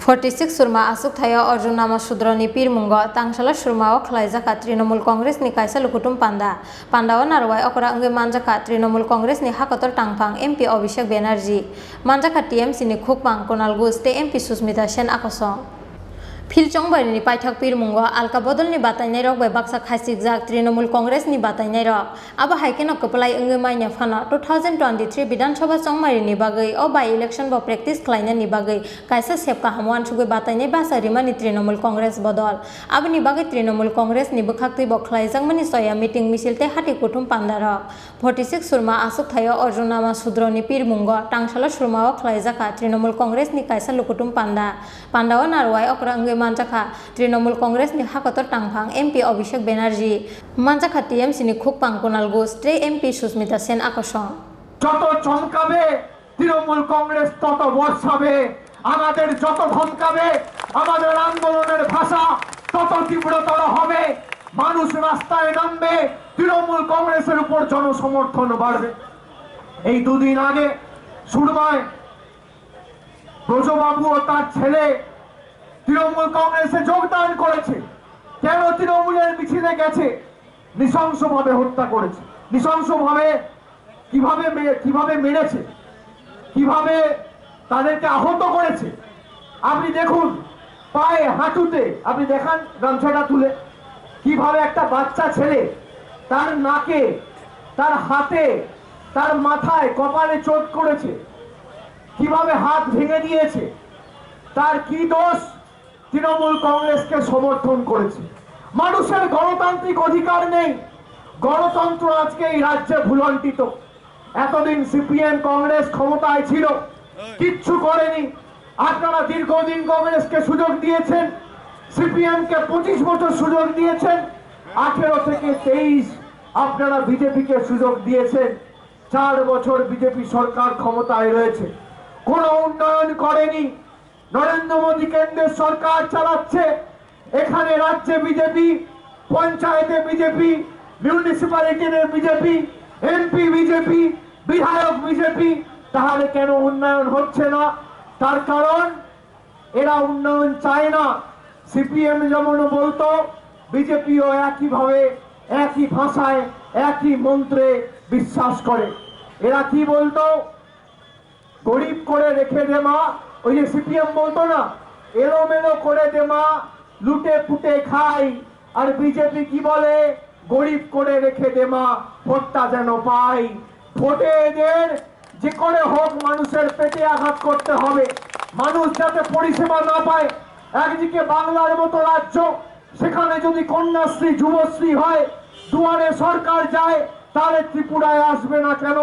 46 सुरमा आसुक थाया अर्जुन नामा सुद्रनि पीर मुंग तांगशाला सुरमाओ खलाइजाखा तृणमूल कांग्रेस नि कायसा लुकुटुम पांडाओ नारवाय अकरा अंगे मानजाखा तृणमूल कांग्रेस नि हाकतर टांगफांग एमपी अभिषेक बेनार्जी मानजाखा टीएमसी नि खुकपांग कोनाल गुस ते एमपी सुस्मिता सेन आकसं फिलचंगबारिनि पाइथाक पीर मुंग आलका बदलनि बातायनाय रक बै बाक्सा खासिकजाक तृणमूल कांग्रेस नि बातायनाय रक आबा हाइकेनो कपलाय अंगे माइने फाना 2023 विधानसभा चंगमारिनि बागै अ बाय इलेक्शन ब प्रेक्टिस खालायनायनि बागै कायसा सेबका हामुआन सुगै बातायनाय बासा रिमानि तृणमूल कांग्रेस बदल आबनि बागै तृणमूल कांग्रेस नि बखाक्ति ब खलायजाकमानि सया मिटिं मिसिलते हाति कुटुम पान्दारक 46 सुरमा आसुक थायो अर्जुन नामा सुद्रनि पीर मुंग तांगशाला सुरमाओ खलायजाखा तृणमूल कांग्रेस नि कायसा लुकुटुम पान्डाओ नारवाय अकरा अंगे मानजाखा तृणमूल कांग्रेस नि हाकतर टांगफांग एमपी अभिषेक बेनार्जी मानजाखा टीएमसी नि खुकपांग कोनाल गुस ते एमपी सुस्मिता सेन आकसं যত চমকাবে তৃণমূল কংগ্রেস তত বর্ষাবে আমাদের যত ধমকাবে আমাদের আন্দোলনের ভাষা তত তীব্রতর হবে মানুষ রাস্তায় নামবে তৃণমূল কংগ্রেসের উপর জনসমর্থন বাড়বে এই দুদিন আগে সুরমায় ব্রজবাবু ও তার ছেলে তৃণমূল কংগ্রেসে যোগদান করেছে কেন তৃণমূলের মিছিলে গেছে নৃশংসভাবে হত্যা করেছে নৃশংসভাবে কিভাবে মেরেছে কিভাবে তাদেরকে আহত করেছে আপনি দেখুন পায়ে হাঁটুতে আপনি দেখান গামছাটা তুলে কিভাবে একটা বাচ্চা ছেলে তার নাকে তার হাতে তার মাথায় কপালে চোট করেছে কিভাবে হাত ভেঙে দিয়েছে তার কি দোষ তৃণমূল কংগ্রেসকে সমর্থন করেছে মানুষের গণতান্ত্রিক অধিকার নেই গণতন্ত্র আজকে এই রাজ্যে ভুলন্টিত এতদিন সিপিএম কংগ্রেস ক্ষমতায় ছিল কিচ্ছু করেনি আপনারা দীর্ঘদিন কংগ্রেসকে সুযোগ দিয়েছেন সিপিএম কে 25 বছর সুযোগ দিয়েছেন 18 থেকে 23 আপনারা বিজেপিকে সুযোগ দিয়েছেন 4 বছর বিজেপি সরকার ক্ষমতায় রয়েছে কোনো উন্নয়ন করেনি নরেন্দ্র মোদী কেন্দ্রের সরকার চালাচ্ছে এখানে রাজ্যে বিজেপি পঞ্চায়েতে বিজেপি মিউনিসিপ্যালিটিতে বিজেপি এমপি বিজেপি বিধায়ক বিজেপি তাহলে কেন উন্নয়ন হচ্ছে না তার কারণ এরা উন্নয়ন চায় না সিপিএম যেমন বলতো বিজেপিও একইভাবে একই ভাষায় একই মন্ত্রে বিশ্বাস করে এরা কি বলতো গরিব করে রেখে দে মা ওই যে সিপিএম বলতো না এলোমেলো করে দে মা লুটে পুটে খাই আর বিজেপি কি বলে গরিব করে রেখে দে মা ভোটটা যেন পাই ভোটে এদের যে করে হোক মানুষের পেটে আঘাত করতে হবে মানুষ যাতে পরিষেবা না পায় একদিকে বাংলার মতো রাজ্য সেখানে যদি কন্যাশ্রী যুবশ্রী হয় দুয়ারে সরকার যায় তাহলে ত্রিপুরায় আসবে না কেন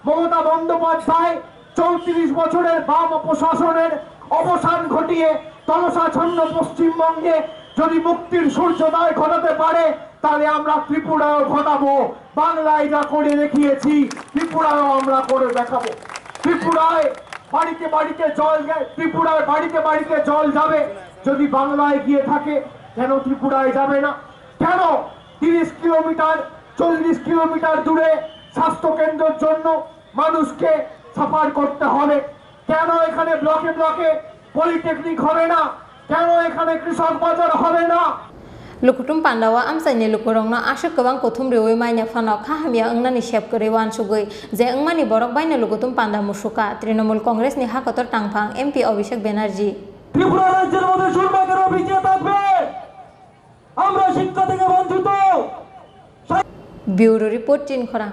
মমতা বন্দ্যোপাধ্যায় 34 বছরের বাম প্রশাসনের অবসান ঘটিয়ে তমসাচ্ছন্ন পশ্চিমবঙ্গে যদি মুক্তির সূর্যোদয় ঘটাতে পারে তাহলে আমরা ত্রিপুরাও ঘটাবো বাংলায় যা করে দেখিয়েছি ত্রিপুরাও আমরা করে দেখাবো ত্রিপুরায় বাড়িতে বাড়িতে জল ত্রিপুরায় বাড়িতে বাড়িতে জল যাবে যদি বাংলায় গিয়ে থাকে কেন ত্রিপুরায় যাবে না কেন 30 কিলোমিটার 40 কিলোমিটার দূরে স্বাস্থ্য কেন্দ্রের জন্য মানুষকে সাফার করতে হবে কেন এখানে ব্লকে ব্লকে পলিটেকনিক হবে না কেন এখানে কৃষক বাজার হবে না लुकुटुम पान्डावा आमसाइनि लुकुरंनो आशु गोबां कुथुम रेवै माइने फानो खाहामिया अंगनानि सेबकरै वान सुगै जे अंगमानि बरक बायनो लुकुटुम पान्डा मुसुका तृणमूल कांग्रेसनि हाकतर टांगफांग एमपी अभिषेक बेनार्जी ত্রিপুরা রাজ্যের মধ্যে সুরমাকের অভিযোগ থাকবে আমরা শিক্ষা থেকে বঞ্চিত ব্যুরো রিপোর্ট চিনখরা।